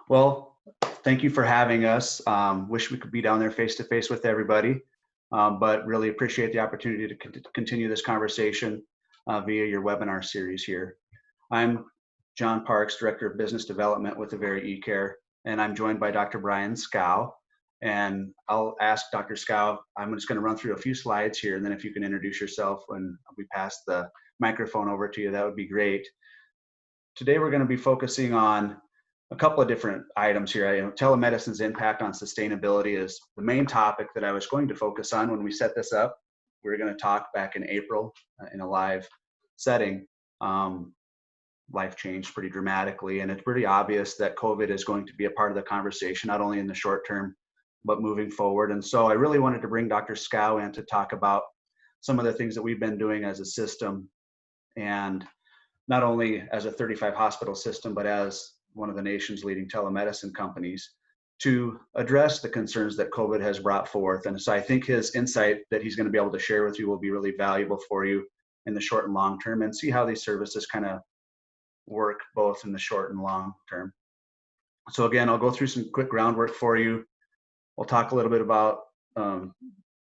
Well, thank you for having us. Wish we could be down there face to face with everybody, but really appreciate the opportunity to continue this conversation via your webinar series here. I'm John Parks, Director of Business Development with Avera eCARE, and I'm joined by Dr. Brian Skow. And I'll ask Dr. Skow, I'm just going to run through a few slides here, and then if you can introduce yourself when we pass the microphone over to you, that would be great. Today we're going to be focusing on a couple of different items here. Telemedicine's impact on sustainability is the main topic that I was going to focus on when we set this up. We were going to talk back in April in a live setting. Life changed pretty dramatically, and it's pretty obvious that COVID is going to be a part of the conversation, not only in the short term, but moving forward. And so I really wanted to bring Dr. Skow in to talk about some of the things that we've been doing as a system, and not only as a 35 hospital system, but as one of the nation's leading telemedicine companies, to address the concerns that COVID has brought forth. And so I think his insight that he's going to be able to share with you will be really valuable for you in the short and long term, and see how these services kind of work both in the short and long term. So again, I'll go through some quick groundwork for you. We'll talk a little bit about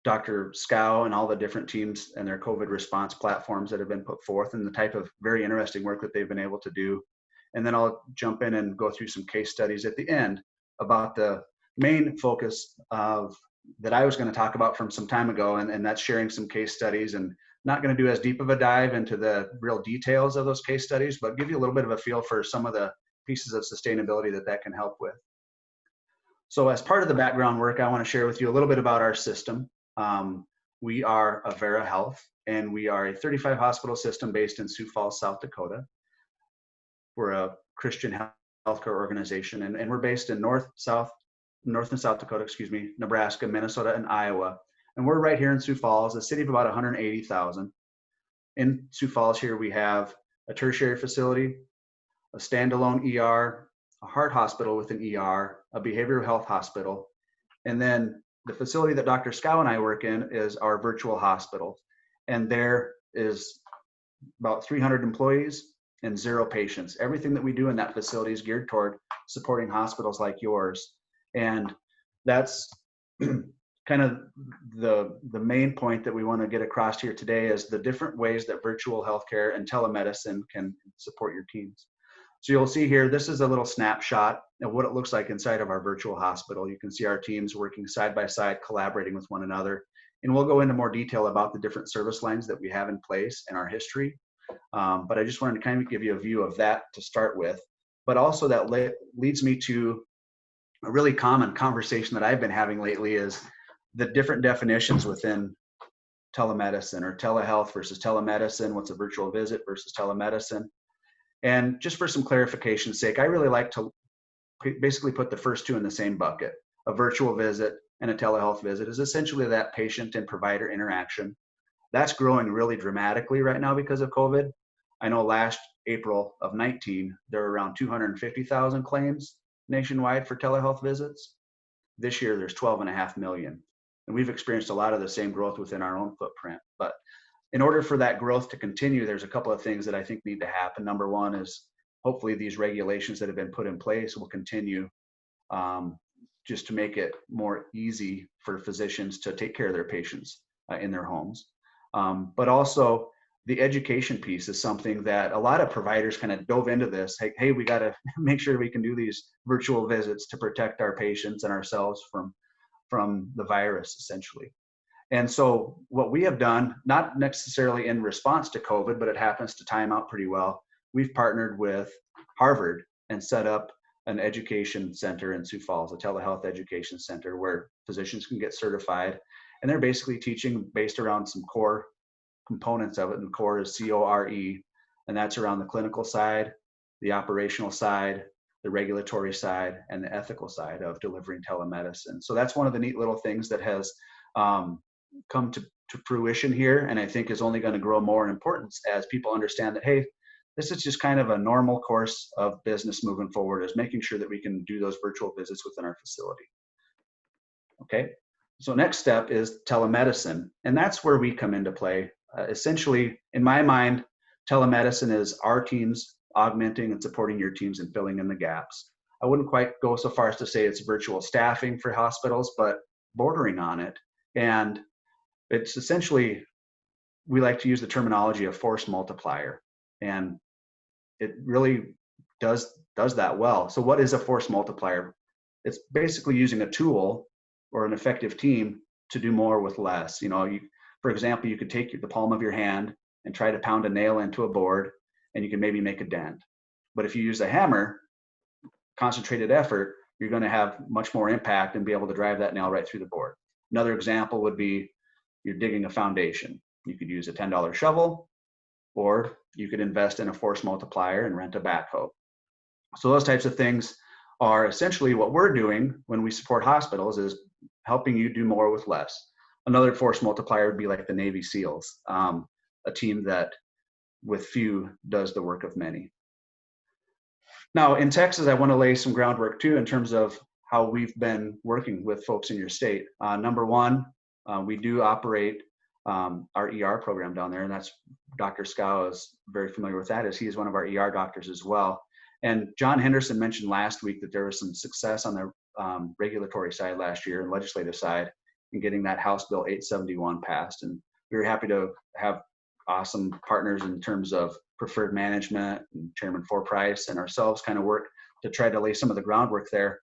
Dr. Skow and all the different teams and their COVID response platforms that have been put forth, and the type of very interesting work that they've been able to do. And then I'll jump in and go through some case studies at the end about the main focus of that I was going to talk about from some time ago, and that's sharing some case studies, and not going to do as deep of a dive into the real details of those case studies, but give you a little bit of a feel for some of the pieces of sustainability that can help with. So as part of the background work, I want to share with you a little bit about our system. We are Avera Health, and we are a 35 hospital system based in Sioux Falls, South Dakota. We're a Christian healthcare organization, and we're based in North and South Dakota, Nebraska, Minnesota, and Iowa. And we're right here in Sioux Falls, a city of about 180,000. In Sioux Falls here, we have a tertiary facility, a standalone ER, a heart hospital with an ER, a behavioral health hospital, and then the facility that Dr. Skow and I work in is our virtual hospital. And there is about 300 employees and 0 patients. Everything that we do in that facility is geared toward supporting hospitals like yours. And that's kind of the main point that we want to get across here today, is the different ways that virtual healthcare and telemedicine can support your teams. So you'll see here, this is a little snapshot of what it looks like inside of our virtual hospital. You can see our teams working side by side, collaborating with one another. And we'll go into more detail about the different service lines that we have in place and our history. But I just wanted to kind of give you a view of that to start with. But also that leads me to a really common conversation that I've been having lately, is the different definitions within telemedicine, or telehealth versus telemedicine. What's a virtual visit versus telemedicine? And just for some clarification's sake, I really like to basically put the first two in the same bucket. A virtual visit and a telehealth visit is essentially that patient and provider interaction. That's growing really dramatically right now because of COVID. I know last April of 19, there were around 250,000 claims nationwide for telehealth visits. This year, there's 12.5 million. And we've experienced a lot of the same growth within our own footprint. But in order for that growth to continue, there's a couple of things that I think need to happen. Number one is hopefully these regulations that have been put in place will continue, just to make it more easy for physicians to take care of their patients in their homes. But also the education piece is something that a lot of providers kind of dove into this. Hey, we got to make sure we can do these virtual visits to protect our patients and ourselves from the virus, essentially. And so what we have done, not necessarily in response to COVID, but it happens to time out pretty well, we've partnered with Harvard and set up an education center in Sioux Falls, a telehealth education center where physicians can get certified. And they're basically teaching based around some core components of it. And core is CORE, and that's around the clinical side, the operational side, the regulatory side, and the ethical side of delivering telemedicine. So that's one of the neat little things that has come to fruition here, and I think is only going to grow more in importance as people understand that, hey, this is just kind of a normal course of business moving forward, is making sure that we can do those virtual visits within our facility. Okay, so next step is telemedicine, and that's where we come into play. Essentially, in my mind, telemedicine is our teams augmenting and supporting your teams and filling in the gaps. I wouldn't quite go so far as to say it's virtual staffing for hospitals, but bordering on it. And it's essentially, we like to use the terminology of force multiplier, and it really does that well. So what is a force multiplier? It's basically using a tool or an effective team to do more with less. For example, you could take the palm of your hand and try to pound a nail into a board, and you can maybe make a dent. But if you use a hammer, concentrated effort, you're going to have much more impact and be able to drive that nail right through the board. Another example would be you're digging a foundation. You could use a $10 shovel, or you could invest in a force multiplier and rent a backhoe. So those types of things are essentially what we're doing when we support hospitals, is helping you do more with less. Another force multiplier would be like the Navy SEALs, a team that with few does the work of many. Now in Texas, I want to lay some groundwork too in terms of how we've been working with folks in your state. Number one, we do operate our ER program down there, and that's Dr. Skow is very familiar with that, as he is one of our ER doctors as well. And John Henderson mentioned last week that there was some success on the regulatory side last year and legislative side in getting that House Bill 871 passed. And we were happy to have awesome partners in terms of preferred management, and Chairman Forprice and ourselves kind of work to try to lay some of the groundwork there.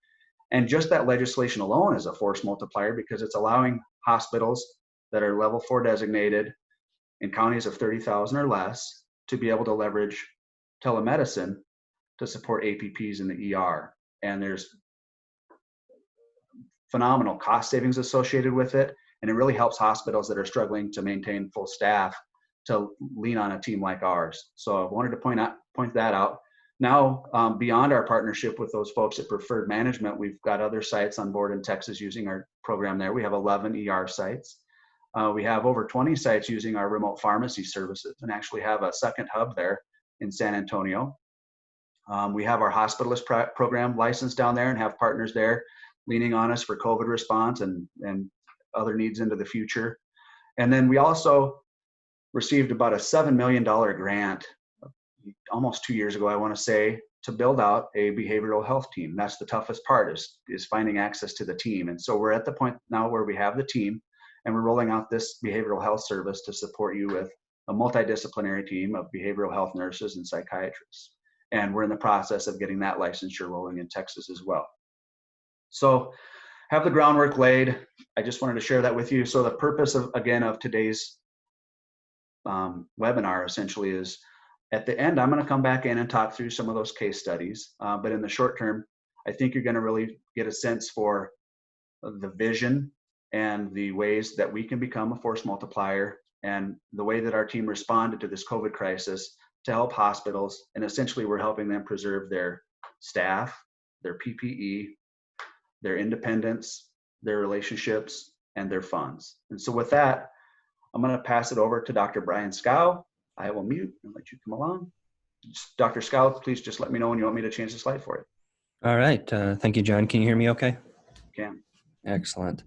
And just that legislation alone is a force multiplier, because it's allowing hospitals that are level 4 designated in counties of 30,000 or less to be able to leverage telemedicine to support APPs in the ER. And there's phenomenal cost savings associated with it. And it really helps hospitals that are struggling to maintain full staff to lean on a team like ours. So I wanted to point that out. Now, beyond our partnership with those folks at Preferred Management, we've got other sites on board in Texas using our program there. We have 11 ER sites. We have over 20 sites using our remote pharmacy services, and actually have a second hub there in San Antonio. We have our hospitalist program licensed down there and have partners there leaning on us for COVID response and other needs into the future. And then we also received about a $7 million grant almost 2 years ago, I want to say, to build out a behavioral health team. That's the toughest part, is finding access to the team. And so we're at the point now where we have the team, and we're rolling out this behavioral health service to support you with a multidisciplinary team of behavioral health nurses and psychiatrists. And we're in the process of getting that licensure rolling in Texas as well. So have the groundwork laid. I just wanted to share that with you. So the purpose of today's webinar essentially is, at the end, I'm going to come back in and talk through some of those case studies. But in the short term, I think you're going to really get a sense for the vision and the ways that we can become a force multiplier, and the way that our team responded to this COVID crisis to help hospitals. And essentially, we're helping them preserve their staff, their PPE, their independence, their relationships, and their funds. And so with that, I'm going to pass it over to Dr. Brian Skow. I will mute and let you come along. Dr. Skow, please just let me know when you want me to change the slide for it. All right. Thank you, John. Can you hear me okay? Can. Excellent.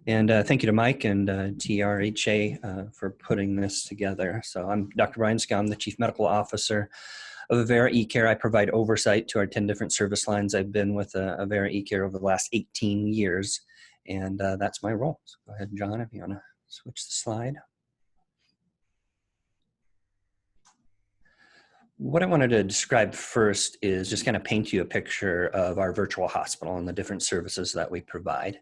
And thank you to Mike and TRHA for putting this together. So I'm Dr. Brian Skow. I'm the Chief Medical Officer of Avera eCARE. I provide oversight to our 10 different service lines. I've been with Avera eCARE over the last 18 years, and that's my role. So go ahead, John, if you want to switch the slide. What I wanted to describe first is just kind of paint you a picture of our virtual hospital and the different services that we provide.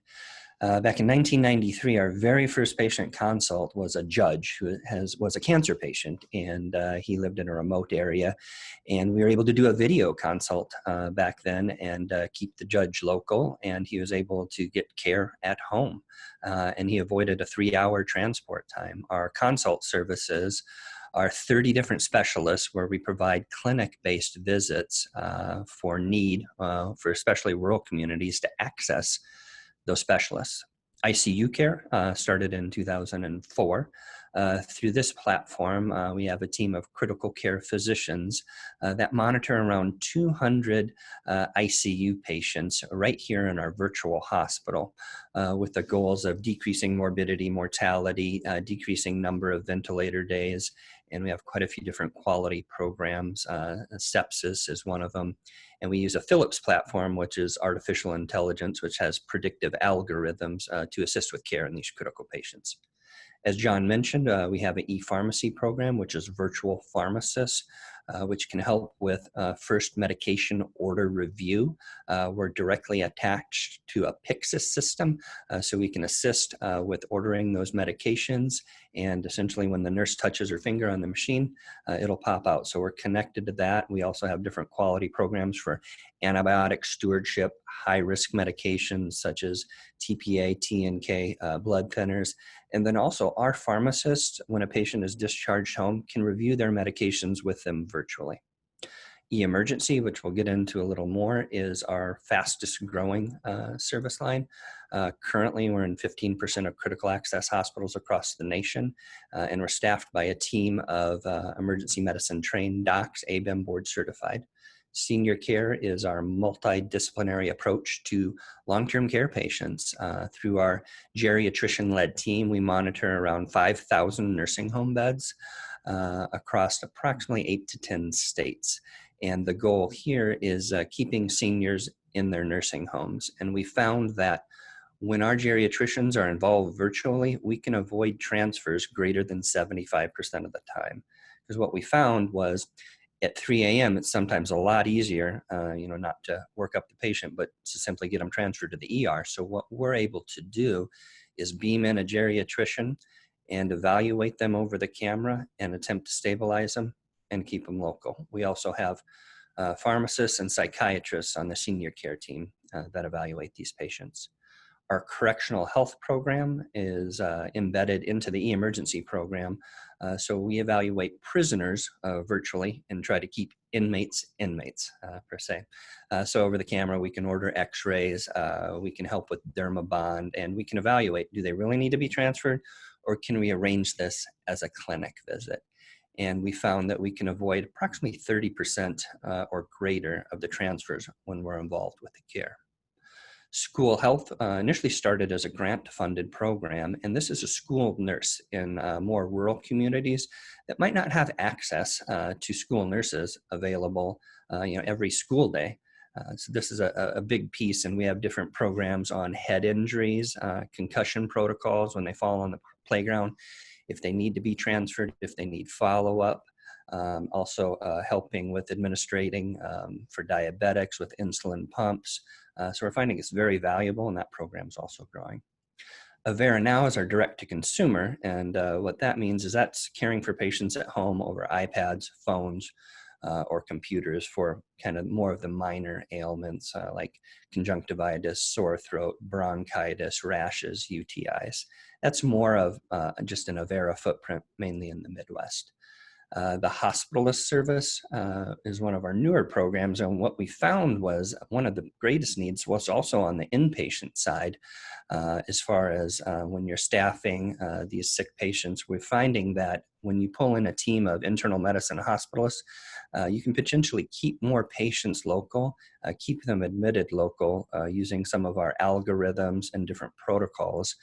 Back in 1993, our very first patient consult was a judge who was a cancer patient, and he lived in a remote area. And we were able to do a video consult back then and keep the judge local, and he was able to get care at home. And he avoided a 3-hour transport time. Our consult services are 30 different specialists where we provide clinic-based visits for need for especially rural communities to access those specialists. ICU care started in 2004. Through this platform, we have a team of critical care physicians that monitor around 200 ICU patients right here in our virtual hospital with the goals of decreasing morbidity, mortality, decreasing number of ventilator days, and we have quite a few different quality programs. Sepsis is one of them. And we use a Philips platform, which is artificial intelligence, which has predictive algorithms to assist with care in these critical patients. As John mentioned, we have an e-pharmacy program, which is virtual pharmacists, which can help with first medication order review. We're directly attached to a Pyxis system, so we can assist with ordering those medications. And essentially, when the nurse touches her finger on the machine, it'll pop out. So we're connected to that. We also have different quality programs for antibiotic stewardship, high-risk medications such as TPA, TNK, blood thinners. And then also our pharmacists, when a patient is discharged home, can review their medications with them virtually. E-Emergency, which we'll get into a little more, is our fastest growing service line. Currently, we're in 15% of critical access hospitals across the nation, and we're staffed by a team of emergency medicine trained docs, ABEM board certified. Senior care is our multidisciplinary approach to long-term care patients. Through our geriatrician-led team, we monitor around 5,000 nursing home beds across approximately 8 to 10 states. And the goal here is keeping seniors in their nursing homes. And we found that when our geriatricians are involved virtually, we can avoid transfers greater than 75% of the time. Because what we found was at 3 a.m., it's sometimes a lot easier, not to work up the patient, but to simply get them transferred to the ER. So what we're able to do is beam in a geriatrician and evaluate them over the camera and attempt to stabilize them and keep them local. We also have pharmacists and psychiatrists on the senior care team that evaluate these patients. Our correctional health program is embedded into the e-emergency program. So we evaluate prisoners virtually and try to keep inmates per se. So over the camera, we can order x-rays, we can help with dermabond, and we can evaluate, do they really need to be transferred, or can we arrange this as a clinic visit? And we found that we can avoid approximately 30% or greater of the transfers when we're involved with the care. School Health initially started as a grant-funded program, and this is a school nurse in more rural communities that might not have access to school nurses available every school day. So this is a big piece, and we have different programs on head injuries, concussion protocols when they fall on the playground, if they need to be transferred, if they need follow-up. Also helping with administrating for diabetics with insulin pumps. So we're finding it's very valuable, and that program is also growing. Avera now is our direct-to-consumer, and what that means is that's caring for patients at home over iPads, phones, or computers for kind of more of the minor ailments like conjunctivitis, sore throat, bronchitis, rashes, UTIs. That's more of just an Avera footprint, mainly in the Midwest. The hospitalist service is one of our newer programs, and what we found was one of the greatest needs was also on the inpatient side. As far as when you're staffing these sick patients, we're finding that when you pull in a team of internal medicine hospitalists, you can potentially keep more patients local, keep them admitted local using some of our algorithms and different protocols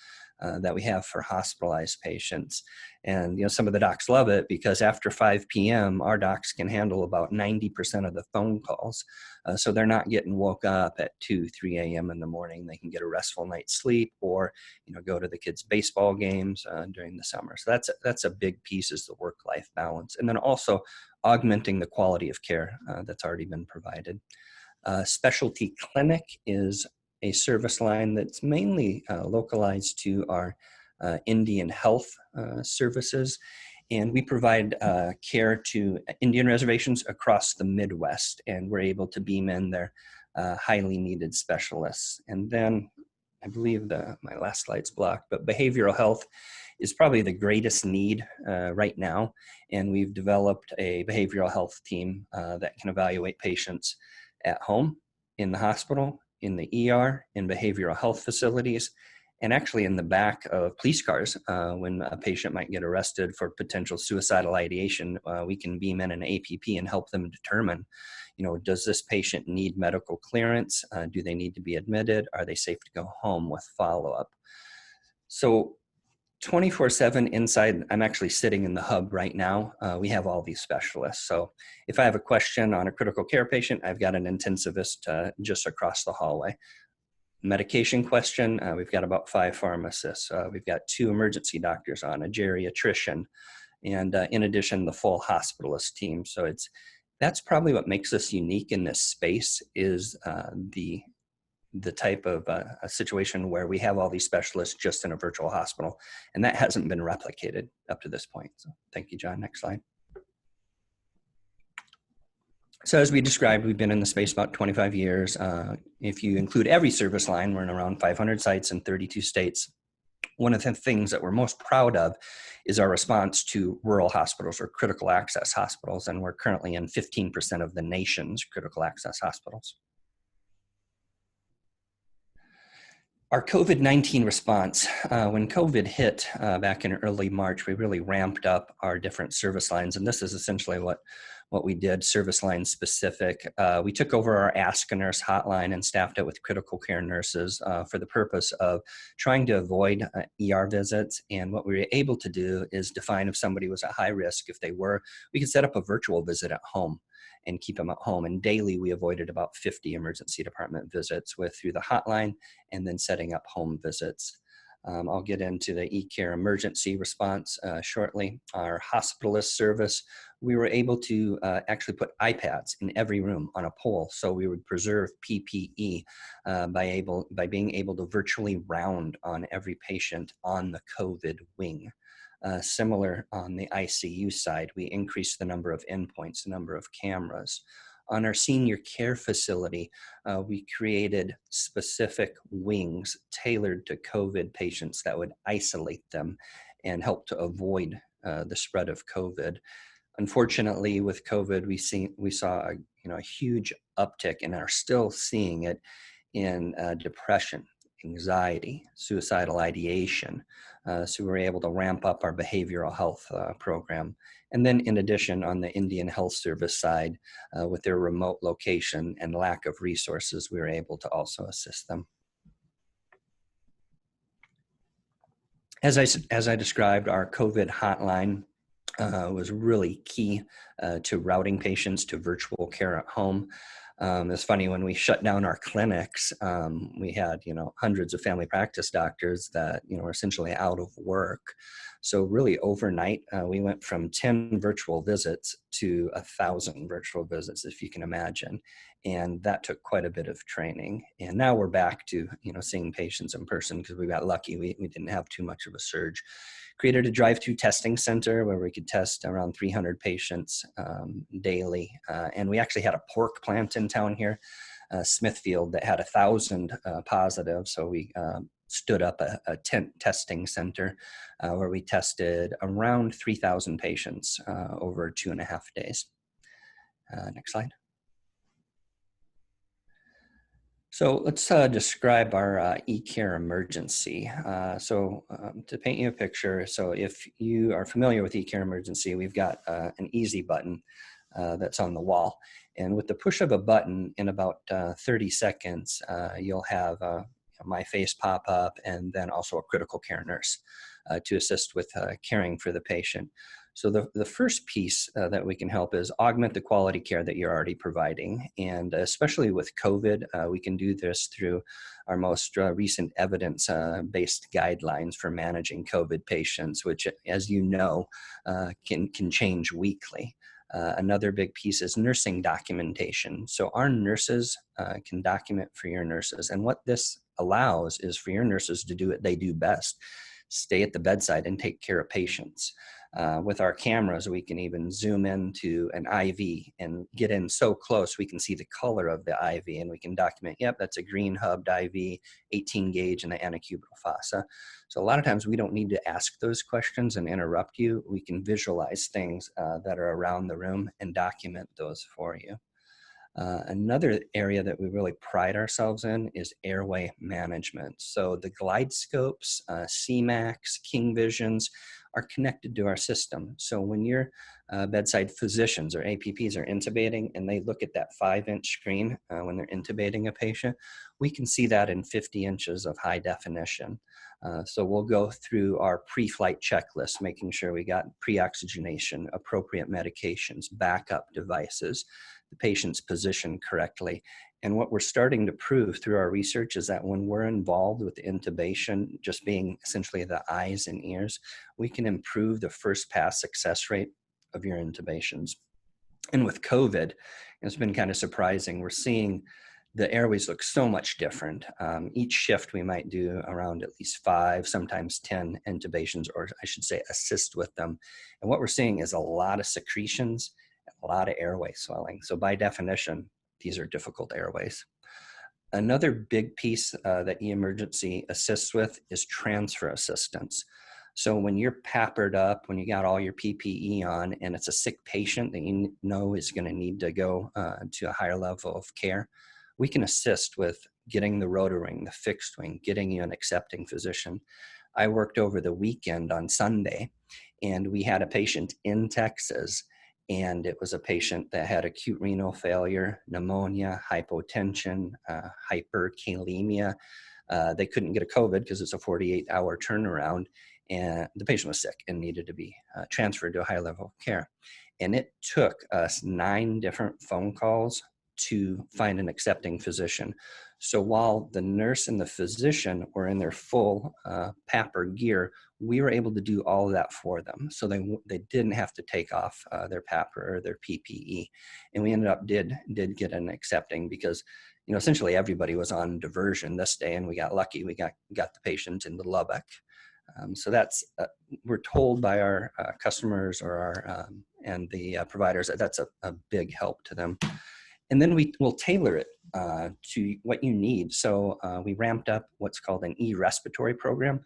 that we have for hospitalized patients. And some of the docs love it because after 5 p.m., our docs can handle about 90% of the phone calls. So they're not getting woke up at 2, 3 a.m. in the morning. They can get a restful night's sleep or go to the kids' baseball games during the summer. So that's a big piece, is the work-life balance. And then also augmenting the quality of care that's already been provided. Specialty clinic is a service line that's mainly localized to our Indian health services. And we provide care to Indian reservations across the Midwest, and we're able to beam in their highly needed specialists. And then I believe my last slide's blocked, but behavioral health is probably the greatest need right now. And we've developed a behavioral health team that can evaluate patients at home, in the hospital, in the ER, in behavioral health facilities, and actually in the back of police cars. When a patient might get arrested for potential suicidal ideation, we can beam in an APP and help them determine, does this patient need medical clearance? Do they need to be admitted? Are they safe to go home with follow-up? So 24/7 inside. I'm actually sitting in the hub right now. We have all these specialists. So if I have a question on a critical care patient, I've got an intensivist just across the hallway. Medication question, we've got about 5 pharmacists. We've got 2 emergency doctors on, a geriatrician, and in addition, the full hospitalist team. So that's probably what makes us unique in this space, is the type of a situation where we have all these specialists just in a virtual hospital, and that hasn't been replicated up to this point. So thank you, John. Next slide. So as we described, we've been in the space about 25 years. If you include every service line, we're in around 500 sites in 32 states. One of the things that we're most proud of is our response to rural hospitals or critical access hospitals, and we're currently in 15% of the nation's critical access hospitals. Our COVID-19 response, when COVID hit back in early March, we really ramped up our different service lines, and this is essentially what we did, service line specific. We took over our Ask a Nurse hotline and staffed it with critical care nurses for the purpose of trying to avoid ER visits. And what we were able to do is define if somebody was at high risk. If they were, we could set up a virtual visit at home and keep them at home. And daily, we avoided about 50 emergency department visits through the hotline and then setting up home visits. I'll get into the eCARE emergency response shortly. Our hospitalist service, we were able to actually put iPads in every room on a pole, so we would preserve PPE by being able to virtually round on every patient on the COVID wing. Similar on the ICU side, we increased the number of endpoints, the number of cameras. On our senior care facility, we created specific wings tailored to COVID patients that would isolate them and help to avoid the spread of COVID. Unfortunately, with COVID, we saw a huge uptick, and are still seeing it in depression, anxiety, suicidal ideation. So we were able to ramp up our behavioral health program. And then in addition, on the Indian Health Service side, with their remote location and lack of resources, we were able to also assist them. As I described, our COVID hotline was really key to routing patients to virtual care at home. It's funny, when we shut down our clinics, we had, hundreds of family practice doctors that, were essentially out of work. So really overnight, we went from 10 virtual visits to 1,000 virtual visits, if you can imagine. And that took quite a bit of training. And now we're back to, seeing patients in person, because we got lucky. We didn't have too much of a surge. Created a drive-through testing center where we could test around 300 patients daily. And we actually had a pork plant in town here, Smithfield, that had 1,000 positive. So we stood up a tent testing center where we tested around 3,000 patients over 2.5 days. Next slide. So let's describe our eCARE emergency. To paint you a picture, so if you are familiar with eCARE emergency, we've got an easy button that's on the wall. And with the push of a button, in about 30 seconds, you'll have my face pop up, and then also a critical care nurse to assist with caring for the patient. So the first piece that we can help is augment the quality care that you're already providing. And especially with COVID, we can do this through our most recent evidence-based guidelines for managing COVID patients, which, as you know, can change weekly. Another big piece is nursing documentation. So our nurses can document for your nurses. And what this allows is for your nurses to do what they do best: stay at the bedside and take care of patients. With our cameras, we can even zoom into an IV and get in so close we can see the color of the IV, and we can document, yep, that's a green hubbed IV, 18 gauge in the antecubital fossa. So a lot of times we don't need to ask those questions and interrupt you. We can visualize things that are around the room and document those for you. Another area that we really pride ourselves in is airway management. So the glide scopes, CMAX, King Visions are connected to our system. So when your bedside physicians or APPs are intubating and they look at that 5-inch screen when they're intubating a patient, we can see that in 50 inches of high definition. So we'll go through our pre-flight checklist, making sure we got pre-oxygenation, appropriate medications, backup devices, the patient's positioned correctly. And what we're starting to prove through our research is that when we're involved with intubation, just being essentially the eyes and ears, we can improve the first pass success rate of your intubations. And with COVID, it's been kind of surprising. We're seeing the airways look so much different. Each shift we might do around at least 5, sometimes 10 intubations, or I should say assist with them. And what we're seeing is a lot of secretions, a lot of airway swelling. So by definition, these are difficult airways. Another big piece that eMergency assists with is transfer assistance. So when you're peppered up, when you got all your PPE on, and it's a sick patient that you know is going to need to go to a higher level of care, we can assist with getting the rotary, the fixed wing, getting you an accepting physician. I worked over the weekend on Sunday, and we had a patient in Texas, and it was a patient that had acute renal failure, pneumonia, hypotension, hyperkalemia. They couldn't get a COVID because it's a 48-hour turnaround, and the patient was sick and needed to be transferred to a high level of care. And it took us 9 different phone calls to find an accepting physician. So while the nurse and the physician were in their full PAPR gear, we were able to do all of that for them. So they didn't have to take off their PAPR or their PPE. And we ended up did get an accepting because, essentially everybody was on diversion this day, and we got lucky. We got the patient into Lubbock. So that's, we're told by our customers or our and the providers that that's a big help to them. And then we will tailor it to what you need. So we ramped up what's called an e-respiratory program.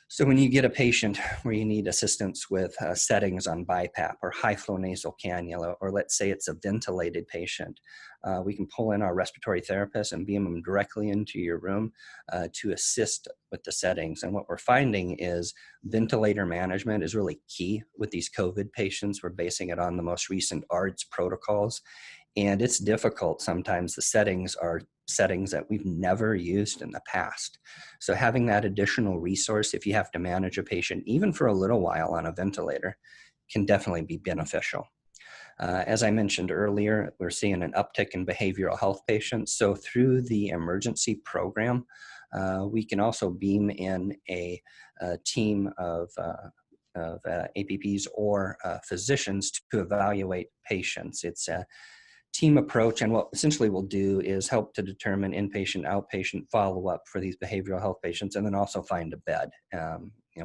So when you get a patient where you need assistance with settings on BiPAP or high flow nasal cannula, or let's say it's a ventilated patient, we can pull in our respiratory therapist and beam them directly into your room to assist with the settings. And what we're finding is ventilator management is really key with these COVID patients. We're basing it on the most recent ARDS protocols. And it's difficult. Sometimes the settings are settings that we've never used in the past. So having that additional resource, if you have to manage a patient, even for a little while on a ventilator, can definitely be beneficial. As I mentioned earlier, we're seeing an uptick in behavioral health patients. So through the emergency program, we can also beam in a team of APPs or physicians to evaluate patients. It's a team approach, and what essentially we'll do is help to determine inpatient, outpatient follow-up for these behavioral health patients, and then also find a bed.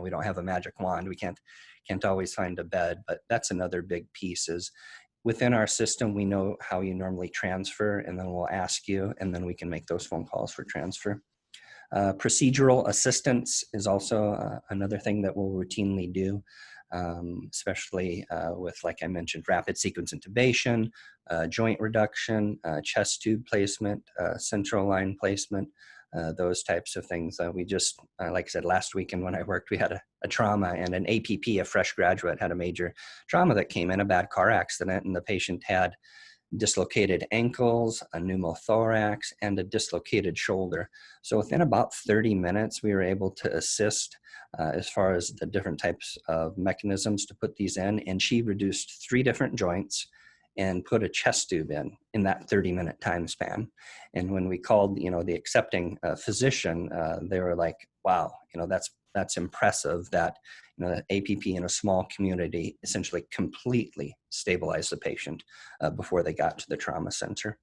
We don't have a magic wand. We can't always find a bed, but that's another big piece is within our system, we know how you normally transfer, and then we'll ask you, and then we can make those phone calls for transfer. Procedural assistance is also another thing that we'll routinely do. Especially with, like I mentioned, rapid sequence intubation, joint reduction, chest tube placement, central line placement, those types of things. We just, like I said, last weekend when I worked, we had a trauma, and an APP, a fresh graduate, had a major trauma that came in, a bad car accident, and the patient had dislocated ankles, a pneumothorax, and a dislocated shoulder. So within about 30 minutes, we were able to assist as far as the different types of mechanisms to put these in. And she reduced 3 different joints and put a chest tube in that 30-minute time span. And when we called, the accepting physician, they were like, wow, that's impressive that, the APP in a small community essentially completely stabilized the patient before they got to the trauma center.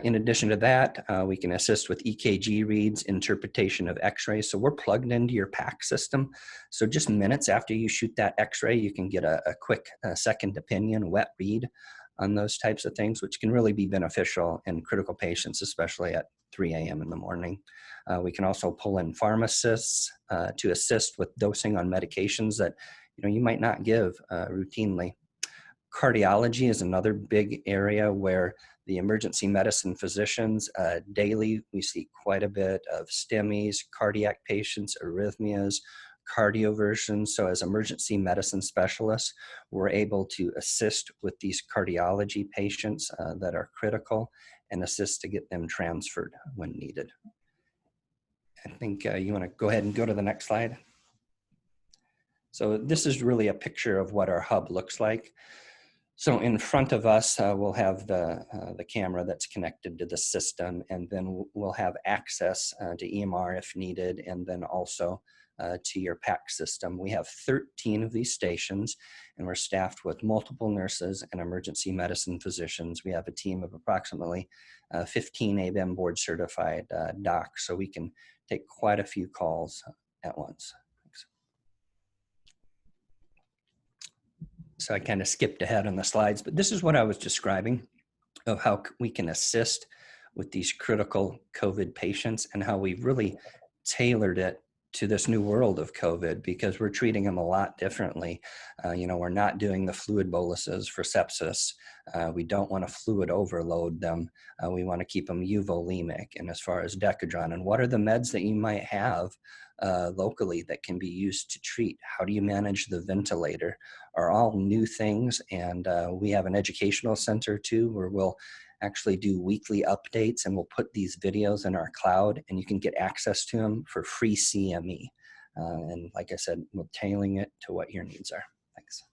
In addition to that, we can assist with EKG reads, interpretation of x-rays. So we're plugged into your PAC system. So just minutes after you shoot that x-ray, you can get a quick second opinion, wet read on those types of things, which can really be beneficial in critical patients, especially at 3 a.m. in the morning. We can also pull in pharmacists to assist with dosing on medications that you might not give routinely. Cardiology is another big area where The emergency medicine physicians, daily we see quite a bit of STEMIs, cardiac patients, arrhythmias, cardioversions. So as emergency medicine specialists, we're able to assist with these cardiology patients that are critical and assist to get them transferred when needed. I think you want to go ahead and go to the next slide. So this is really a picture of what our hub looks like. So in front of us, we'll have the camera that's connected to the system, and then we'll have access to EMR if needed, and then also to your PAC system. We have 13 of these stations, and we're staffed with multiple nurses and emergency medicine physicians. We have a team of approximately 15 ABM board certified docs, so we can take quite a few calls at once. Thanks. So I kind of skipped ahead on the slides, but this is what I was describing of how we can assist with these critical COVID patients and how we've really tailored it to this new world of COVID, because we're treating them a lot differently. We're not doing the fluid boluses for sepsis. We don't want to fluid overload them. We want to keep them euvolemic. And as far as Decadron, and what are the meds that you might have locally that can be used to treat? How do you manage the ventilator? Are all new things. And we have an educational center too, where we'll actually do weekly updates, and we'll put these videos in our cloud, and you can get access to them for free CME. And like I said, we're tailoring it to what your needs are. Thanks.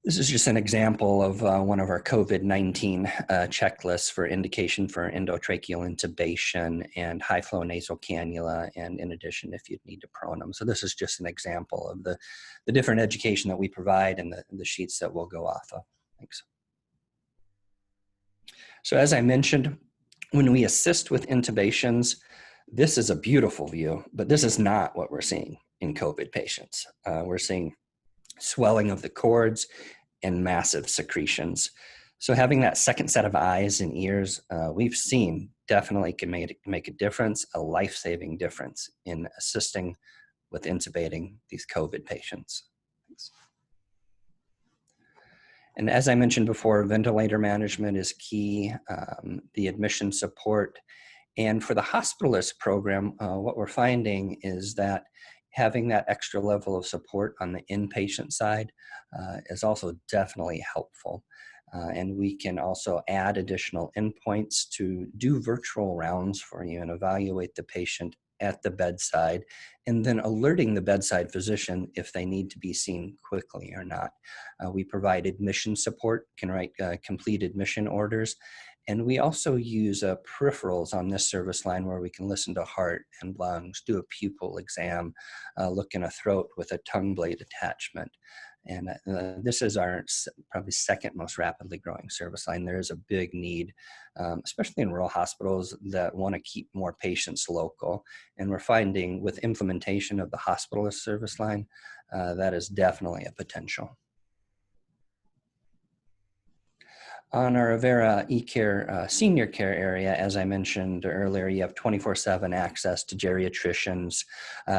This is just an example of one of our COVID-19 checklists for indication for endotracheal intubation and high flow nasal cannula, and in addition, if you'd need to prone them. So this is just an example of the different education that we provide and the sheets that we'll go off of. Thanks. So as I mentioned, when we assist with intubations, this is a beautiful view, but this is not what we're seeing in COVID patients. We're seeing swelling of the cords and massive secretions. So having that second set of eyes and ears, we've seen definitely can make a difference, a life-saving difference in assisting with intubating these COVID patients. Thanks. And as I mentioned before, ventilator management is key, the admission support. And for the hospitalist program, what we're finding is that having that extra level of support on the inpatient side is also definitely helpful. And we can also add additional endpoints to do virtual rounds for you and evaluate the patient at the bedside, and then alerting the bedside physician if they need to be seen quickly or not. We provide admission support, can write complete admission orders, and we also use peripherals on this service line where we can listen to heart and lungs, do a pupil exam, look in a throat with a tongue blade attachment. And this is our probably second most rapidly growing service line. There is a big need, especially in rural hospitals that want to keep more patients local. And we're finding with implementation of the hospitalist service line, that is definitely a potential. On our Avera eCARE senior care area, as I mentioned earlier, you have 24/7 access to geriatricians.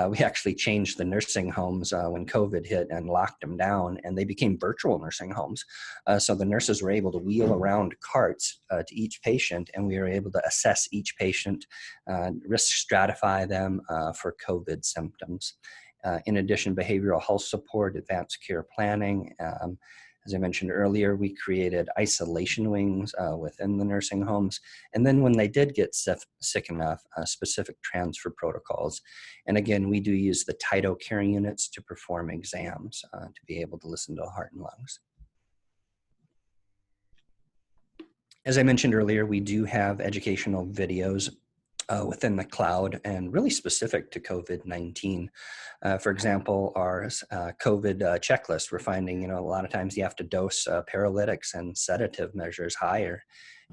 We actually changed the nursing homes when COVID hit and locked them down, and they became virtual nursing homes. So the nurses were able to wheel around carts to each patient, and we were able to assess each patient, risk stratify them for COVID symptoms. In addition, behavioral health support, advanced care planning. As I mentioned earlier, we created isolation wings within the nursing homes. And then when they did get sick enough, specific transfer protocols. And again, we do use the Tyto care units to perform exams to be able to listen to the heart and lungs. As I mentioned earlier, we do have educational videos within the cloud and really specific to COVID-19. For example, our COVID checklist, we're finding, a lot of times you have to dose paralytics and sedative measures higher.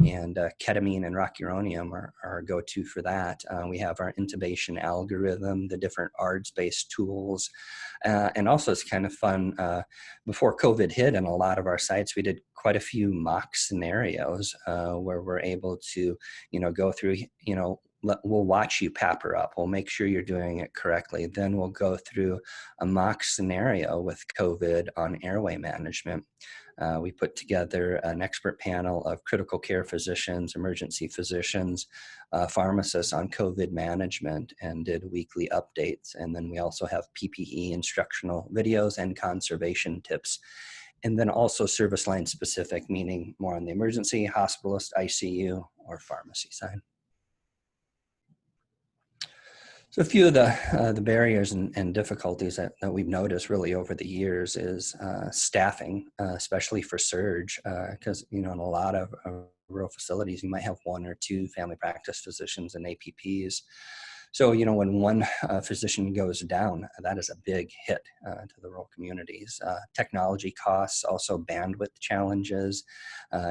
And ketamine and rocuronium are our go-to for that. We have our intubation algorithm, the different ARDS-based tools. And also it's kind of fun, before COVID hit in a lot of our sites, we did quite a few mock scenarios where we're able to, go through, we'll watch you pap her up. We'll make sure you're doing it correctly. Then we'll go through a mock scenario with COVID on airway management. We put together an expert panel of critical care physicians, emergency physicians, pharmacists on COVID management, and did weekly updates. And then we also have PPE instructional videos and conservation tips. And then also service line specific, meaning more on the emergency, hospitalist, ICU, or pharmacy side. So a few of the barriers and difficulties that we've noticed really over the years is staffing, especially for surge, because in a lot of rural facilities, you might have 1 or 2 family practice physicians and APPs. So, when one physician goes down, that is a big hit to the rural communities. Technology costs, also bandwidth challenges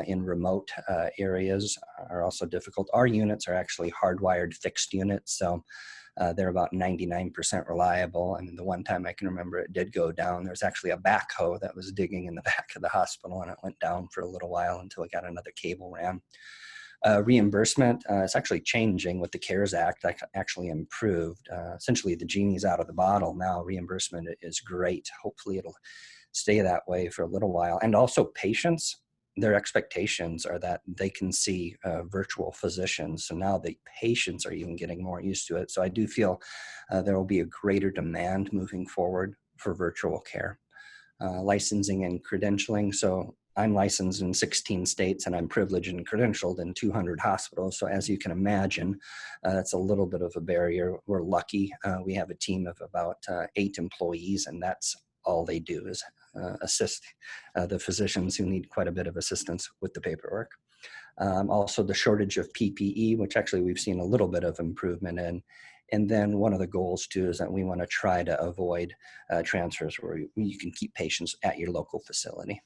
in remote areas are also difficult. Our units are actually hardwired fixed units, so they're about 99% reliable. I mean, the one time I can remember it did go down, there was actually a backhoe that was digging in the back of the hospital, and it went down for a little while until it got another cable ran. Reimbursement is actually changing with the CARES Act, actually improved. Essentially, the genie's out of the bottle now. Reimbursement is great. Hopefully, it'll stay that way for a little while. And also patients, their expectations are that they can see virtual physicians. So now the patients are even getting more used to it. So I do feel there will be a greater demand moving forward for virtual care. Licensing and credentialing. So I'm licensed in 16 states and I'm privileged and credentialed in 200 hospitals. So as you can imagine, that's a little bit of a barrier. We're lucky. We have a team of about 8 employees, and that's all they do is assist the physicians who need quite a bit of assistance with the paperwork. Also the shortage of PPE, which actually we've seen a little bit of improvement in. And then one of the goals too is that we want to try to avoid transfers where you can keep patients at your local facility.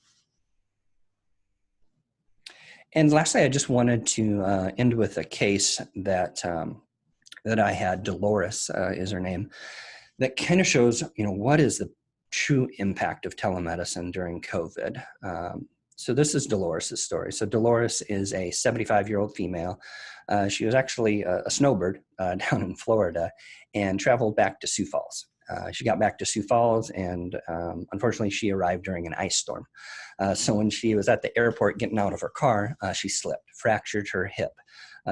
And lastly, I just wanted to end with a case that I had. Dolores is her name. That kind of shows, what is the true impact of telemedicine during COVID. So this is Dolores' story. So Dolores is a 75-year-old female. She was actually a snowbird down in Florida and traveled back to Sioux Falls. She got back to Sioux Falls, and unfortunately, she arrived during an ice storm. So when she was at the airport getting out of her car, she slipped, fractured her hip.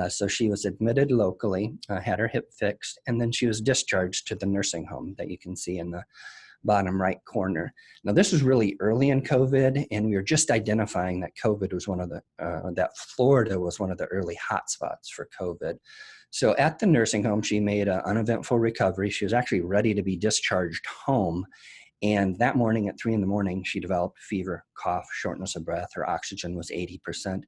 So she was admitted locally, had her hip fixed, and then she was discharged to the nursing home that you can see in the bottom right corner. Now, this was really early in COVID, and we were just identifying that COVID was that Florida was one of the early hotspots for COVID. So at the nursing home, she made an uneventful recovery. She was actually ready to be discharged home. And that morning at 3 a.m, she developed fever, cough, shortness of breath. Her oxygen was 80%.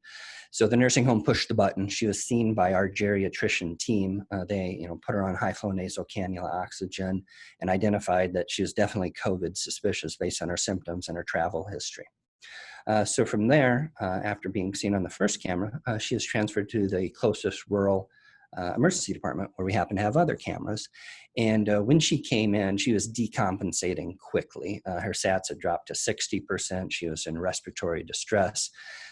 So the nursing home pushed the button. She was seen by our geriatrician team. They, put her on high-flow nasal cannula oxygen and identified that she was definitely COVID suspicious based on her symptoms and her travel history. So from there, after being seen on the first camera, she was transferred to the closest rural emergency department where we happen to have other cameras. And when she came in, she was decompensating quickly. Her SATs had dropped to 60%. She was in respiratory distress.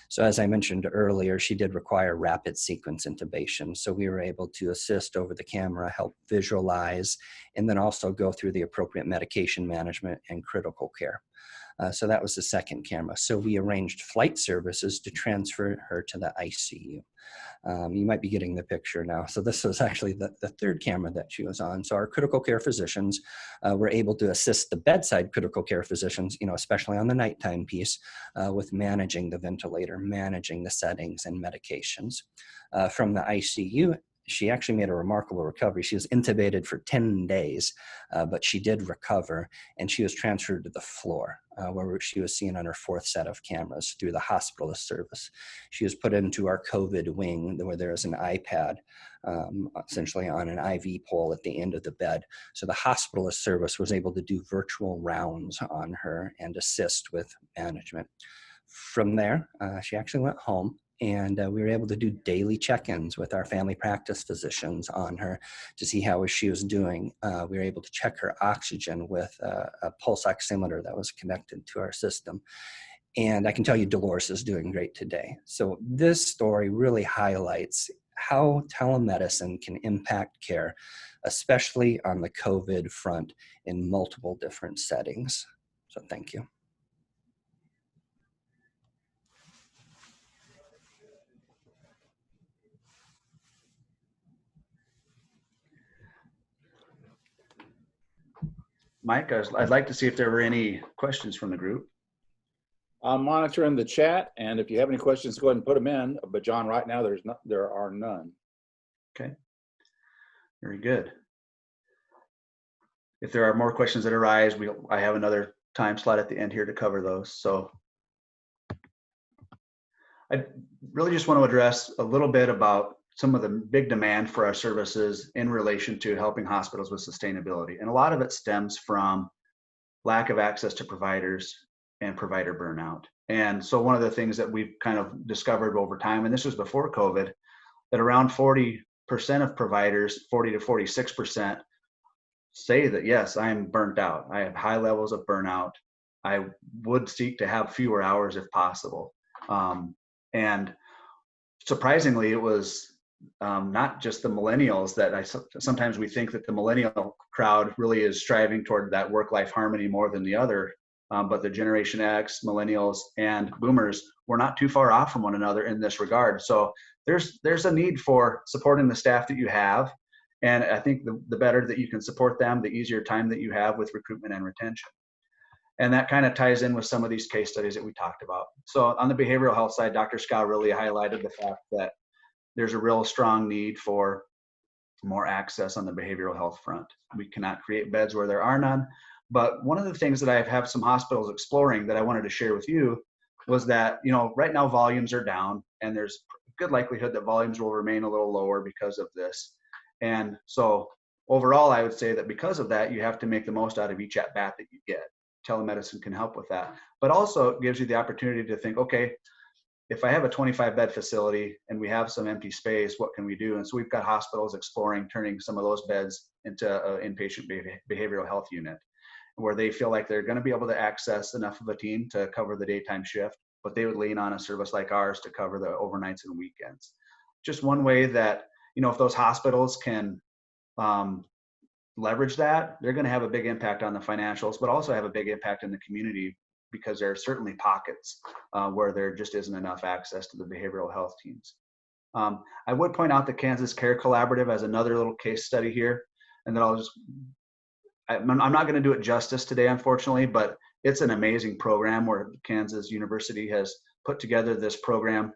So as I mentioned earlier, she did require rapid sequence intubation. So we were able to assist over the camera, help visualize, and then also go through the appropriate medication management and critical care. So that was the second camera. So we arranged flight services to transfer her to the ICU. You might be getting the picture now. So this was actually the third camera that she was on. So our critical care physicians were able to assist the bedside critical care physicians, especially on the nighttime piece, with managing the ventilator, managing the settings and medications. From the ICU, she actually made a remarkable recovery. She was intubated for 10 days, but she did recover, and she was transferred to the floor where she was seen on her 4th set of cameras through the hospitalist service. She was put into our COVID wing where there is an iPad essentially on an IV pole at the end of the bed. So the hospitalist service was able to do virtual rounds on her and assist with management. From there, she actually went home. And we were able to do daily check-ins with our family practice physicians on her to see how she was doing. We were able to check her oxygen with a pulse oximeter that was connected to our system. And I can tell you Dolores is doing great today. So this story really highlights how telemedicine can impact care, especially on the COVID front in multiple different settings. So thank you. Mike, I'd like to see if there were any questions from the group. I'm monitoring the chat, and if you have any questions, go ahead and put them in. But John, right now there are none. Okay, very good. If there are more questions that arise, I have another time slot at the end here to cover those. So I really just want to address a little bit about some of the big demand for our services in relation to helping hospitals with sustainability. And a lot of it stems from lack of access to providers and provider burnout. And so one of the things that we've kind of discovered over time, and this was before COVID, that around 40% of providers, 40 to 46%, say that, yes, I am burnt out. I have high levels of burnout. I would seek to have fewer hours if possible. And surprisingly, it was not just the millennials that sometimes we think that the millennial crowd really is striving toward that work-life harmony more than the other. But the Generation X, millennials, and boomers were not too far off from one another in this regard. So there's a need for supporting the staff that you have. And I think the better that you can support them, the easier time that you have with recruitment and retention. And that kind of ties in with some of these case studies that we talked about. So on the behavioral health side, Dr. Skow really highlighted the fact that there's a real strong need for more access on the behavioral health front. We cannot create beds where there are none. But one of the things that I have some hospitals exploring that I wanted to share with you was that, right now volumes are down, and there's good likelihood that volumes will remain a little lower because of this. And so overall, I would say that because of that, you have to make the most out of each at-bat that you get. Telemedicine can help with that. But also it gives you the opportunity to think, okay, if I have a 25-bed facility and we have some empty space, what can we do? And so we've got hospitals exploring turning some of those beds into an inpatient behavioral health unit, where they feel like they're going to be able to access enough of a team to cover the daytime shift, but they would lean on a service like ours to cover the overnights and weekends. Just one way that, if those hospitals can leverage that, they're going to have a big impact on the financials, but also have a big impact in the community, because there are certainly pockets where there just isn't enough access to the behavioral health teams. I would point out the Kansas Care Collaborative as another little case study here, and then I'm not going to do it justice today, unfortunately, but it's an amazing program where Kansas University has put together this program.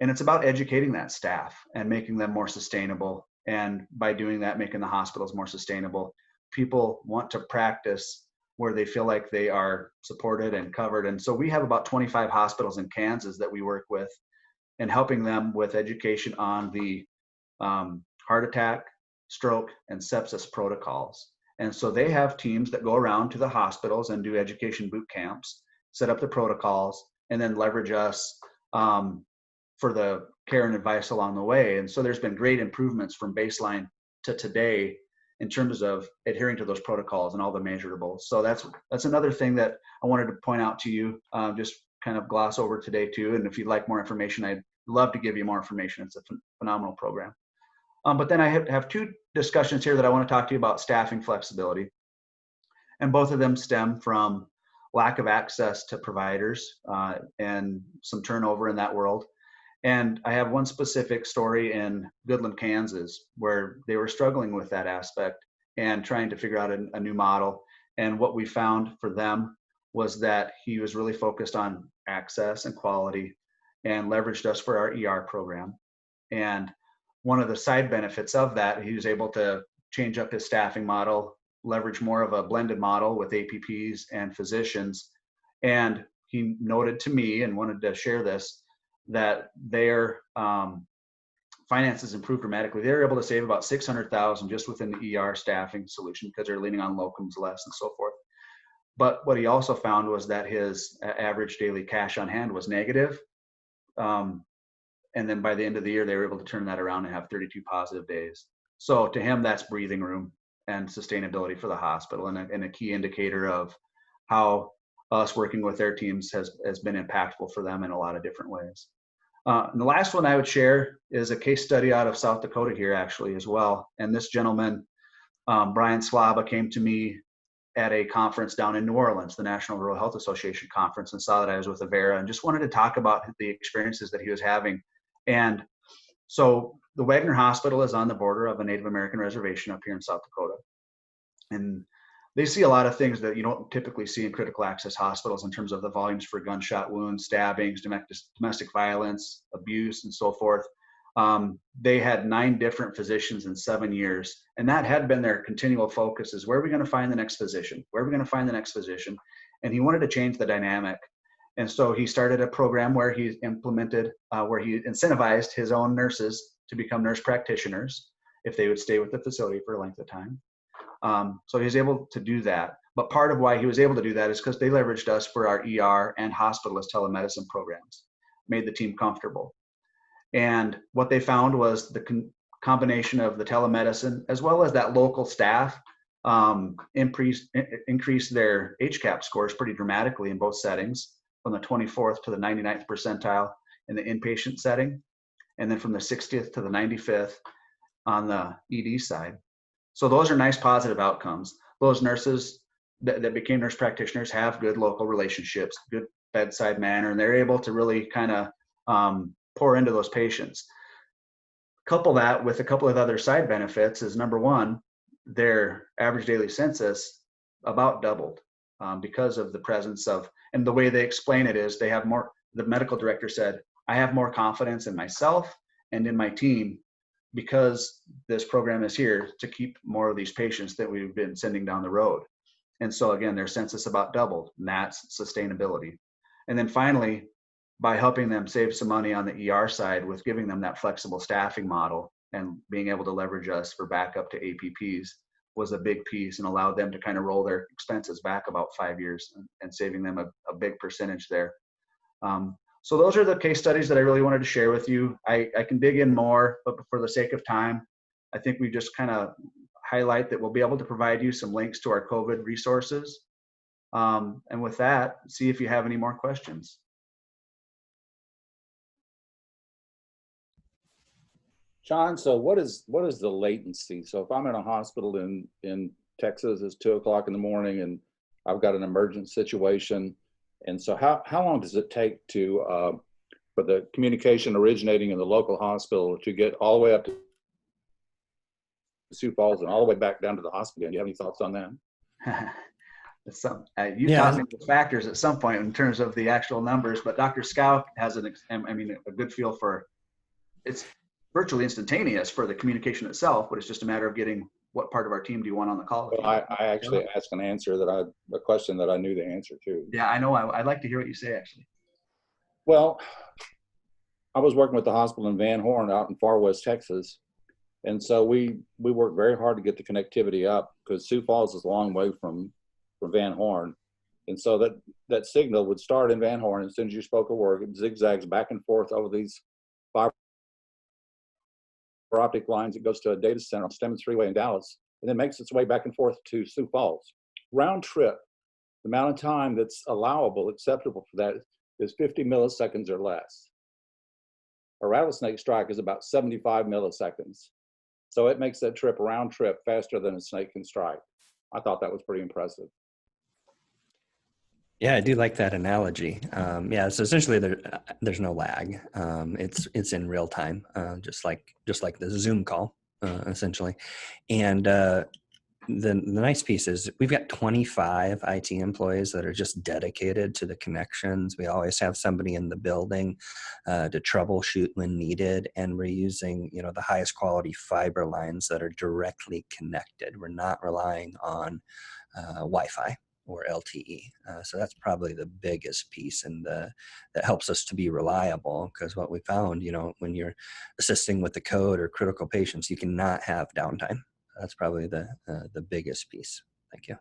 And it's about educating that staff and making them more sustainable. And by doing that, making the hospitals more sustainable. People want to practice where they feel like they are supported and covered. And so we have about 25 hospitals in Kansas that we work with, and helping them with education on the heart attack, stroke, and sepsis protocols. And so they have teams that go around to the hospitals and do education boot camps, set up the protocols, and then leverage us for the care and advice along the way. And so there's been great improvements from baseline to today in terms of adhering to those protocols and all the measurables. So that's another thing that I wanted to point out to you, just kind of gloss over today too. And if you'd like more information, I'd love to give you more information. It's a phenomenal program. But then I have two discussions here that I want to talk to you about staffing flexibility. And both of them stem from lack of access to providers and some turnover in that world. And I have one specific story in Goodland, Kansas, where they were struggling with that aspect and trying to figure out a new model. And what we found for them was that he was really focused on access and quality, and leveraged us for our ER program. And one of the side benefits of that, he was able to change up his staffing model, leverage more of a blended model with APPs and physicians. And he noted to me, and wanted to share this, that their finances improved dramatically. They were able to save about $600,000 just within the ER staffing solution, because they're leaning on locums less and so forth. But what he also found was that his average daily cash on hand was negative. And then by the end of the year, they were able to turn that around and have 32 positive days. So to him, that's breathing room and sustainability for the hospital, and a key indicator of how us working with their teams has been impactful for them in a lot of different ways. And the last one I would share is a case study out of South Dakota here actually as well. And this gentleman, Brian Slaba, came to me at a conference down in New Orleans, the National Rural Health Association conference, and saw that I was with Avera and just wanted to talk about the experiences that he was having. And so the Wagner Hospital is on the border of a Native American reservation up here in South Dakota. And they see a lot of things that you don't typically see in critical access hospitals in terms of the volumes for gunshot wounds, stabbings, domestic violence, abuse, and so forth. They had 9 different physicians in 7 years, and that had been their continual focus: is where are we going to find the next physician? Where are we going to find the next physician? And he wanted to change the dynamic. And so he started a program where he implemented, where he incentivized his own nurses to become nurse practitioners if they would stay with the facility for a length of time. So he was able to do that. But part of why he was able to do that is because they leveraged us for our ER and hospitalist telemedicine programs, made the team comfortable. And what they found was the combination of the telemedicine as well as that local staff increased their HCAP scores pretty dramatically in both settings, from the 24th to the 99th percentile in the inpatient setting, and then from the 60th to the 95th on the ED side. So those are nice positive outcomes. Those nurses that became nurse practitioners have good local relationships, good bedside manner, and they're able to really kind of pour into those patients. Couple that with a couple of other side benefits is, number one, their average daily census about doubled because of the presence of, and the way they explain it is they have more, the medical director said, I have more confidence in myself and in my team because this program is here to keep more of these patients that we've been sending down the road. And so again, their census about doubled, and that's sustainability. And then finally, by helping them save some money on the ER side with giving them that flexible staffing model and being able to leverage us for backup to APPs was a big piece, and allowed them to kind of roll their expenses back about 5 years and saving them a big percentage there. So those are the case studies that I really wanted to share with you. I can dig in more, but for the sake of time, I think we just kind of highlight that we'll be able to provide you some links to our COVID resources. And with that, see if you have any more questions. John, so what is the latency? So if I'm in a hospital in Texas, it's 2 o'clock in the morning and I've got an emergent situation. And so how long does it take to for the communication originating in the local hospital to get all the way up to Sioux Falls and all the way back down to the hospital? Do you have any thoughts on that? You taught me the factors at some point in terms of the actual numbers, but Dr. Skow has a good feel for, it's virtually instantaneous for the communication itself, but it's just a matter of getting what part of our team do you want on the call. Well, I actually asked an answer a question that I knew the answer to. Yeah, I know. I'd like to hear what you say, actually. Well, I was working with the hospital in Van Horn out in far west Texas. And so we worked very hard to get the connectivity up, because Sioux Falls is a long way from Van Horn. And so that signal would start in Van Horn. As soon as you spoke a word, it zigzags back and forth over these fiber optic lines. It goes to a data center on Stemmons Freeway in Dallas, and then makes its way back and forth to Sioux Falls. Round trip, the amount of time that's allowable, acceptable for that is 50 milliseconds or less. A rattlesnake strike is about 75 milliseconds. So it makes that trip, round trip, faster than a snake can strike. I thought that was pretty impressive. Yeah, I do like that analogy. Yeah, so essentially there's no lag. It's in real time, just like the Zoom call, essentially. And the nice piece is we've got 25 IT employees that are just dedicated to the connections. We always have somebody in the building to troubleshoot when needed, and we're using the highest quality fiber lines that are directly connected. We're not relying on Wi-Fi or LTE. So that's probably the biggest piece, and that helps us to be reliable, because what we found, when you're assisting with the code or critical patients, you cannot have downtime. That's probably the biggest piece. Thank you.